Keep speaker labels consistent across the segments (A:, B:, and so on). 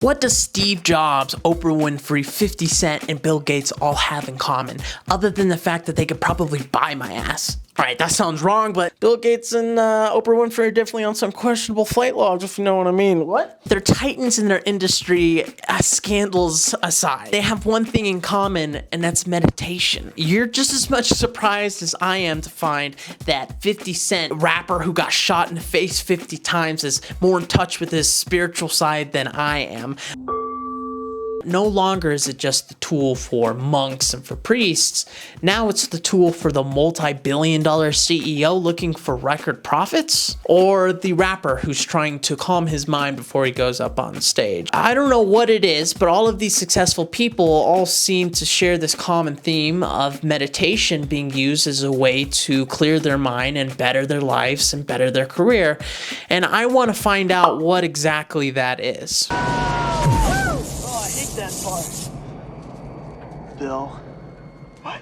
A: What does Steve Jobs, Oprah Winfrey, 50 Cent, and Bill Gates all have in common, other than the fact that they could probably buy my ass? Alright, that sounds wrong, but Bill Gates and Oprah Winfrey are definitely on some questionable flight logs, if you know what I mean. What? They're titans in their industry, scandals aside. They have one thing in common, and that's meditation. You're just as much surprised as I am to find that 50 Cent, rapper who got shot in the face 50 times, is more in touch with his spiritual side than I am. No longer is it just the tool for monks and for priests. Now it's the tool for the multi-billion-dollar CEO looking for record profits, or the rapper who's trying to calm his mind before he goes up on stage. I don't know what it is, but all of these successful people all seem to share this common theme of meditation being used as a way to clear their mind and better their lives and better their career. And I want to find out what exactly that is.
B: That part. Bill, what?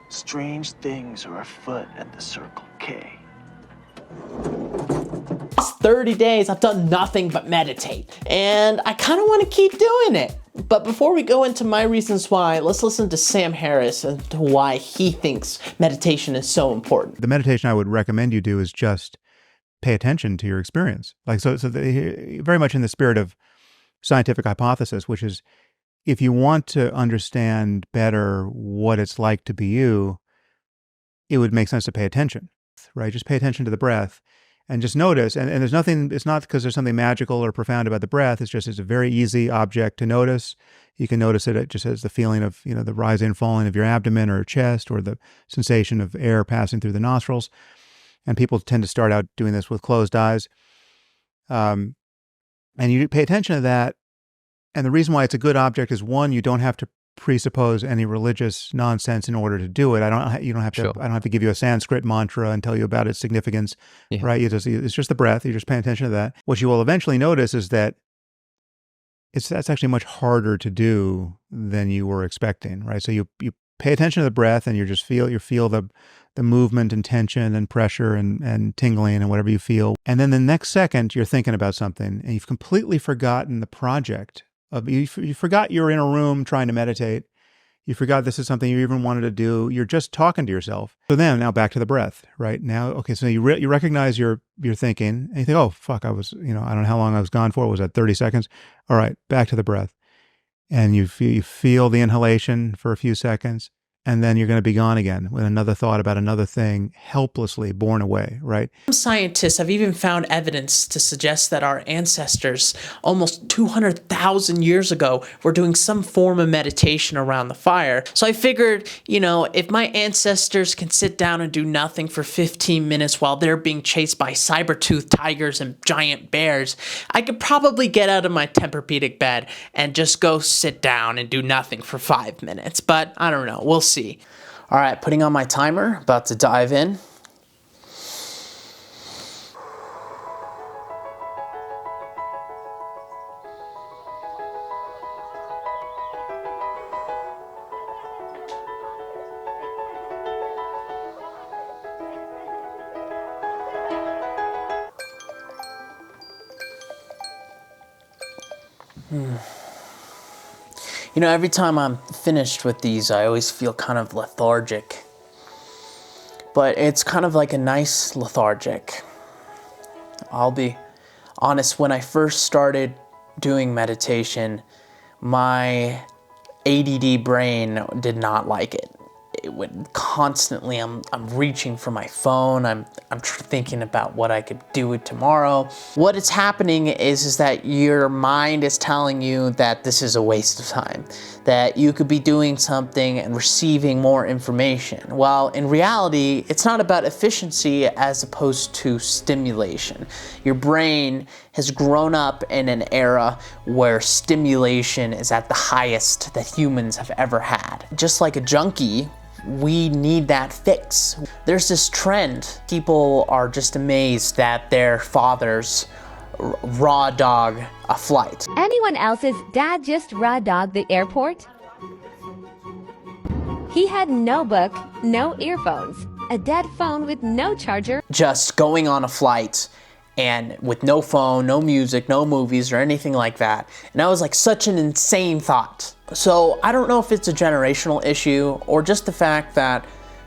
B: Strange things are afoot at the Circle K.
A: Last 30 days, I've done nothing but meditate, and I kind of want to keep doing it. But before we go into my reasons why, let's listen to Sam Harris and to why he thinks meditation is so important.
C: The meditation I would recommend you do is just pay attention to your experience. Very much in the spirit of scientific hypothesis, which is, if you want to understand better what it's like to be you, it would make sense to pay attention, right? Just pay attention to the breath and just notice. And there's nothing, it's not because there's something magical or profound about the breath. It's a very easy object to notice. You can notice it just as the feeling of, the rising and falling of your abdomen or chest, or the sensation of air passing through the nostrils. And people tend to start out doing this with closed eyes. And you pay attention to that. And the reason why it's a good object is, one, you don't have to presuppose any religious nonsense in order to do it. I don't have to give you a Sanskrit mantra and tell you about its significance, right? It's just the breath. You're just paying attention to that. What you will eventually notice is that that's actually much harder to do than you were expecting, right? So you pay attention to the breath, and you feel the movement and tension and pressure and tingling and whatever you feel. And then the next second, you're thinking about something, and you've completely forgotten the project. You forgot you're in a room trying to meditate. You forgot this is something you even wanted to do. You're just talking to yourself. So then, now back to the breath, right? Now, okay, so you recognize you're thinking, and you think, oh, fuck, I was, I don't know how long I was gone for. Was that 30 seconds? All right, back to the breath. And you feel the inhalation for a few seconds, and then you're going to be gone again with another thought about another thing, helplessly borne away, right?
A: Some scientists have even found evidence to suggest that our ancestors, almost 200,000 years ago, were doing some form of meditation around the fire. So I figured, if my ancestors can sit down and do nothing for 15 minutes while they're being chased by saber-toothed tigers and giant bears, I could probably get out of my Tempur-Pedic bed and just go sit down and do nothing for 5 minutes. But I don't know. We'll see. All right, putting on my timer, about to dive in. Every time I'm finished with these, I always feel kind of lethargic. But it's kind of like a nice lethargic. I'll be honest, when I first started doing meditation, my ADD brain did not like it. It would constantly, I'm reaching for my phone, I'm thinking about what I could do with tomorrow. What is happening is that your mind is telling you that this is a waste of time, that you could be doing something and receiving more information. While in reality, it's not about efficiency as opposed to stimulation. Your brain has grown up in an era where stimulation is at the highest that humans have ever had. Just like a junkie, we need that fix. There's this trend. People are just amazed that their fathers raw dog a flight.
D: Anyone else's dad just raw dogged the airport? He had no book, no earphones, a dead phone with no charger.
A: Just going on a flight and with no phone, no music, no movies or anything like that. And that was like such an insane thought. So I don't know if it's a generational issue or just the fact that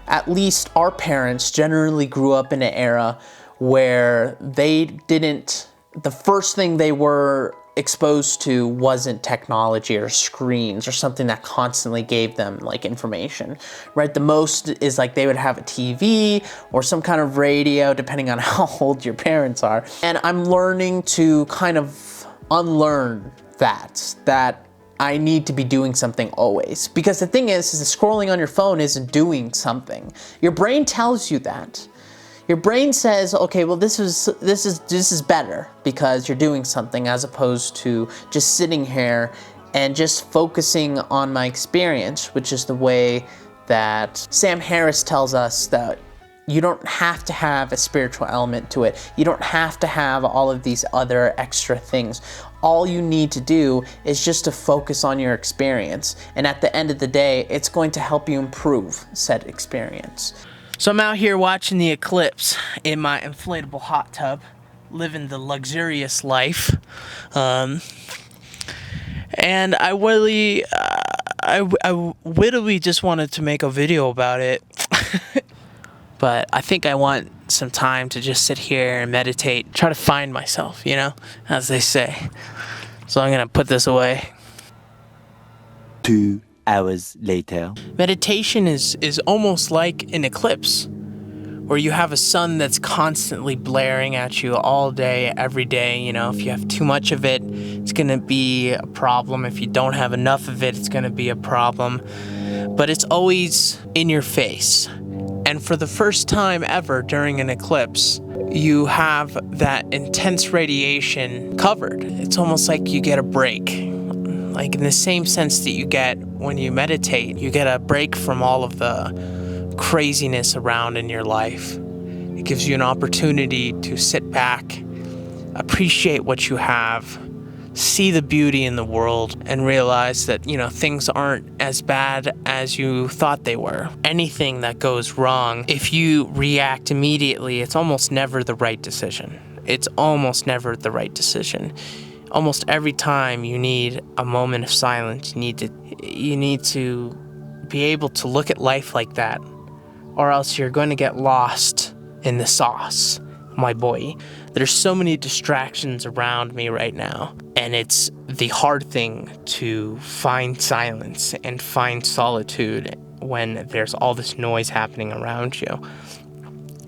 A: at least our parents generally grew up in an era where the first thing they were exposed to wasn't technology or screens or something that constantly gave them like information, right? The most is like they would have a TV or some kind of radio, depending on how old your parents are. And I'm learning to kind of unlearn that I need to be doing something always. Because the thing is scrolling on your phone isn't doing something. Your brain tells you that. Your brain says, okay, well this is better because you're doing something, as opposed to just sitting here and just focusing on my experience, which is the way that Sam Harris tells us that you don't have to have a spiritual element to it. You don't have to have all of these other extra things. All you need to do is just to focus on your experience. And at the end of the day, it's going to help you improve said experience. So I'm out here watching the eclipse in my inflatable hot tub, living the luxurious life. And I really, I wittily just wanted to make a video about it. But I think I want some time to just sit here and meditate, try to find myself, you know, as they say. So I'm gonna put this away.
E: 2 hours later.
A: Meditation is almost like an eclipse, where you have a sun that's constantly blaring at you all day, every day. You know, if you have too much of it, it's gonna be a problem. If you don't have enough of it, it's gonna be a problem. But it's always in your face. And for the first time ever during an eclipse, you have that intense radiation covered. It's almost like you get a break. Like in the same sense that you get when you meditate, you get a break from all of the craziness around in your life. It gives you an opportunity to sit back, appreciate what you have, see the beauty in the world, and realize that, you know, things aren't as bad as you thought they were. Anything that goes wrong, if you react immediately, it's almost never the right decision. It's almost never the right decision. Almost every time you need a moment of silence, you need to be able to look at life like that, or else you're going to get lost in the sauce, my boy. There's so many distractions around me right now, and it's the hard thing to find silence and find solitude when there's all this noise happening around you.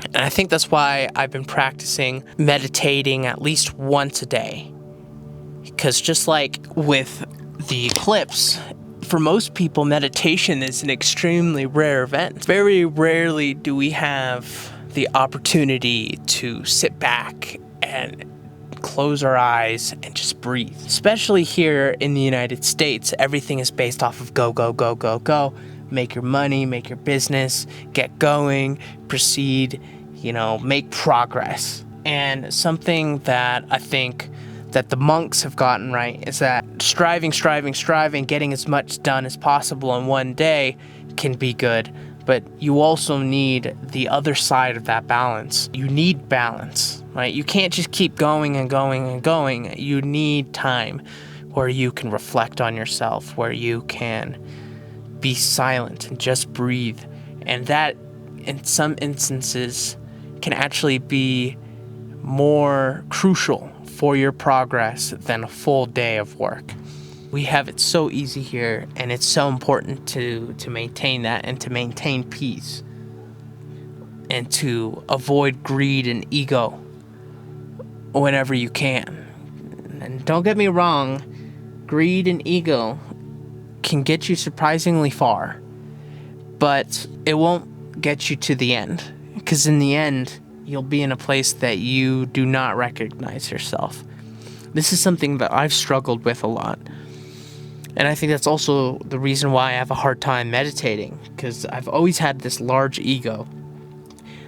A: And I think that's why I've been practicing meditating at least once a day. Because just like with the eclipse, for most people, meditation is an extremely rare event. Very rarely do we have the opportunity to sit back and close our eyes and just breathe. Especially here in the United States, everything is based off of go, go, go, go, go. Make your money, make your business, get going, proceed, you know, make progress. And something that I think that the monks have gotten right is that striving, getting as much done as possible in one day can be good. But you also need the other side of that balance. You need balance, right? You can't just keep going and going and going. You need time where you can reflect on yourself, where you can be silent and just breathe. And that, in some instances, can actually be more crucial for your progress than a full day of work. We have it so easy here, and it's so important to maintain that and to maintain peace and to avoid greed and ego whenever you can. And don't get me wrong, greed and ego can get you surprisingly far, but it won't get you to the end, because in the end, you'll be in a place that you do not recognize yourself. This is something that I've struggled with a lot. And I think that's also the reason why I have a hard time meditating, because I've always had this large ego.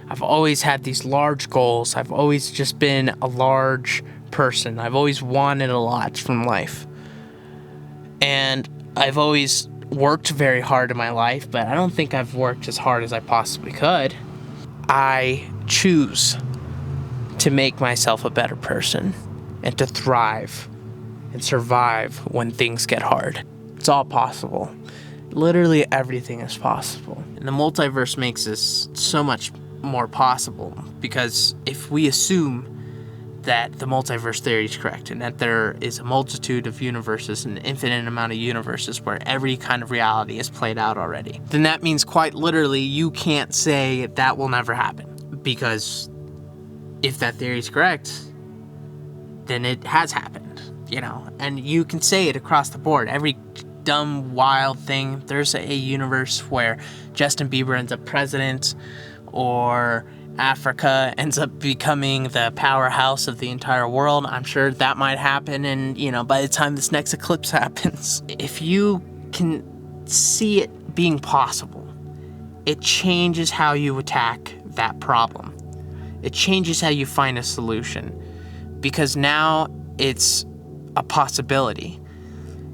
A: I've always had these large goals. I've always just been a large person. I've always wanted a lot from life. And I've always worked very hard in my life, but I don't think I've worked as hard as I possibly could. I choose to make myself a better person and to thrive and survive when things get hard. It's all possible. Literally everything is possible. And the multiverse makes this so much more possible, because if we assume that the multiverse theory is correct and that there is a multitude of universes, an infinite amount of universes where every kind of reality is played out already, then that means quite literally you can't say that will never happen. Because if that theory is correct, then it has happened, and you can say it across the board. Every dumb, wild thing, there's a universe where Justin Bieber ends up president, or Africa ends up becoming the powerhouse of the entire world. I'm sure that might happen, and by the time this next eclipse happens, if you can see it being possible, it changes how you attack that problem. It changes how you find a solution, because now it's a possibility.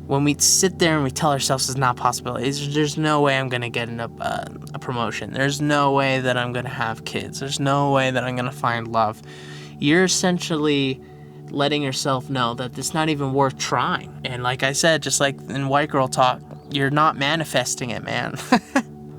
A: When we sit there and we tell ourselves it's not a possibility, there's no way I'm going to get a promotion. There's no way that I'm going to have kids. There's no way that I'm going to find love. You're essentially letting yourself know that it's not even worth trying. And like I said, just like in White Girl Talk, you're not manifesting it, man.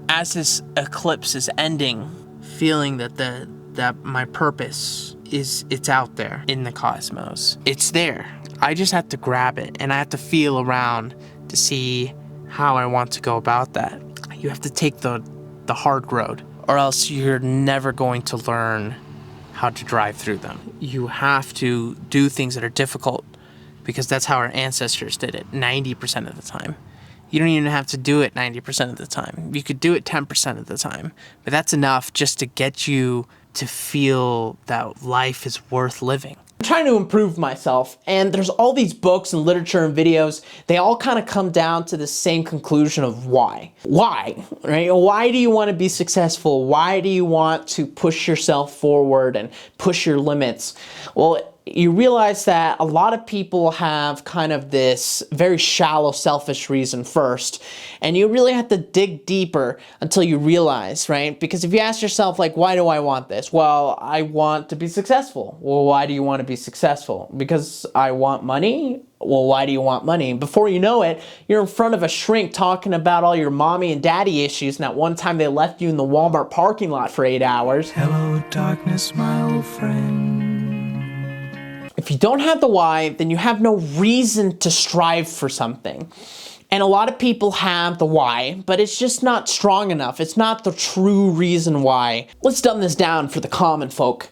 A: As this eclipse is ending, feeling that my purpose it's out there in the cosmos. It's there. I just have to grab it, and I have to feel around to see how I want to go about that. You have to take the hard road, or else you're never going to learn how to drive through them. You have to do things that are difficult, because that's how our ancestors did it 90% of the time. You don't even have to do it 90% of the time. You could do it 10% of the time, but that's enough just to get you to feel that life is worth living.
E: I'm trying to improve myself, and there's all these books and literature and videos. They all kind of come down to the same conclusion of why. Why, right? Why do you want to be successful? Why do you want to push yourself forward and push your limits? Well, you realize that a lot of people have kind of this very shallow, selfish reason first, and you really have to dig deeper until you realize, right? Because if you ask yourself, like, why do I want this? Well, I want to be successful. Well, why do you want to be successful? Because I want money? Well, why do you want money? Before you know it, you're in front of a shrink talking about all your mommy and daddy issues, and at one time they left you in the Walmart parking lot for 8 hours.
B: Hello, darkness, my old friend.
E: If you don't have the why, then you have no reason to strive for something. And a lot of people have the why, but it's just not strong enough. It's not the true reason why. Let's dumb this down for the common folk.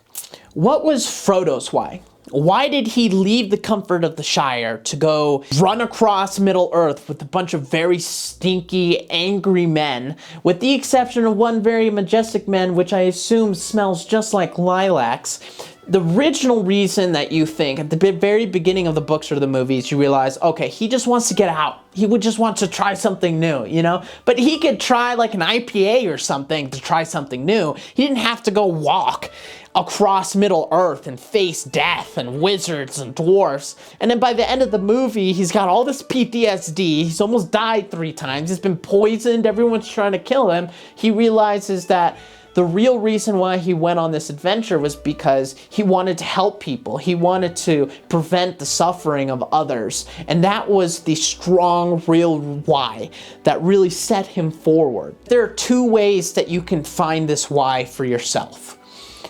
E: What was Frodo's why? Why did he leave the comfort of the Shire to go run across Middle-earth with a bunch of very stinky, angry men, with the exception of one very majestic man, which I assume smells just like lilacs? The original reason that you think at the very beginning of the books or the movies, you realize, okay, he just wants to get out. He would just want to try something new, But he could try like an IPA or something to try something new. He didn't have to go walk across Middle-earth and face death and wizards and dwarfs. And then by the end of the movie, he's got all this PTSD. He's almost died 3 times. He's been poisoned. Everyone's trying to kill him. He realizes that the real reason why he went on this adventure was because he wanted to help people. He wanted to prevent the suffering of others. And that was the strong, real why that really set him forward. There are 2 ways that you can find this why for yourself.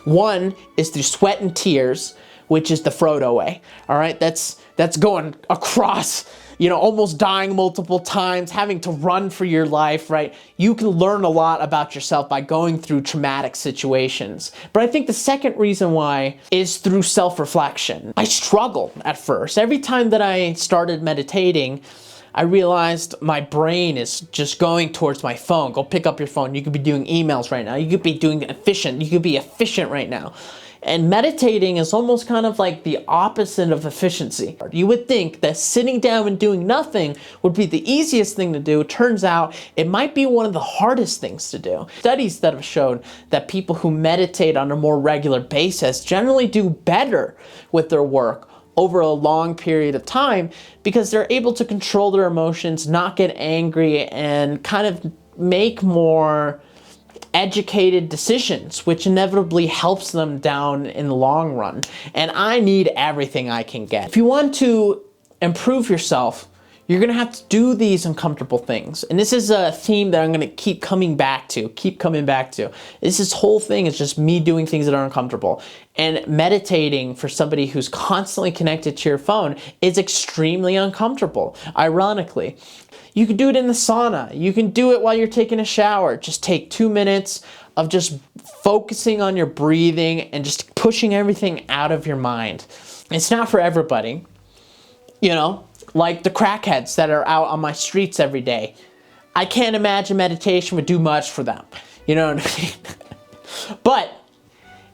E: One is through sweat and tears, which is the Frodo way. All right, that's going across, almost dying multiple times, having to run for your life, right? You can learn a lot about yourself by going through traumatic situations. But I think the second reason why is through self-reflection. I struggled at first. Every time that I started meditating, I realized my brain is just going towards my phone. Go pick up your phone. You could be doing emails right now. You could be doing efficient. You could be efficient right now. And meditating is almost kind of like the opposite of efficiency. You would think that sitting down and doing nothing would be the easiest thing to do. It turns out it might be one of the hardest things to do. Studies that have shown that people who meditate on a more regular basis generally do better with their work over a long period of time because they're able to control their emotions, not get angry, and kind of make more educated decisions, which inevitably helps them down in the long run. And I need everything I can get. If you want to improve yourself, you're gonna have to do these uncomfortable things. And this is a theme that I'm gonna keep coming back to. This whole thing is just me doing things that are uncomfortable. And meditating for somebody who's constantly connected to your phone is extremely uncomfortable, ironically. You can do it in the sauna. You can do it while you're taking a shower. Just take 2 minutes of just focusing on your breathing and just pushing everything out of your mind. It's not for everybody, you know? Like the crackheads that are out on my streets every day. I can't imagine meditation would do much for them. You know what I mean? But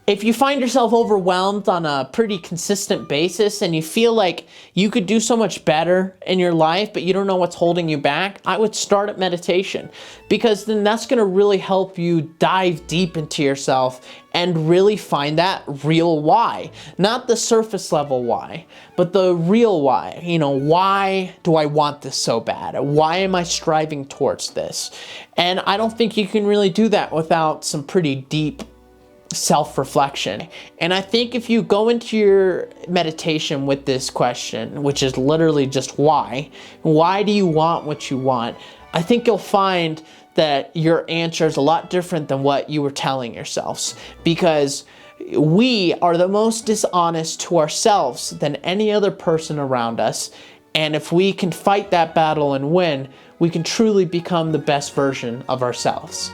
E: if you find yourself overwhelmed on a pretty consistent basis and you feel like you could do so much better in your life, but you don't know what's holding you back, I would start at meditation, because then that's going to really help you dive deep into yourself and really find that real why. Not the surface level why, but the real why. You know, why do I want this so bad? Why am I striving towards this? And I don't think you can really do that without some pretty deep self-reflection. And I think if you go into your meditation with this question, which is literally just why do you want what you want? I think you'll find that your answer is a lot different than what you were telling yourselves, because we are the most dishonest to ourselves than any other person around us. And if we can fight that battle and win, we can truly become the best version of ourselves.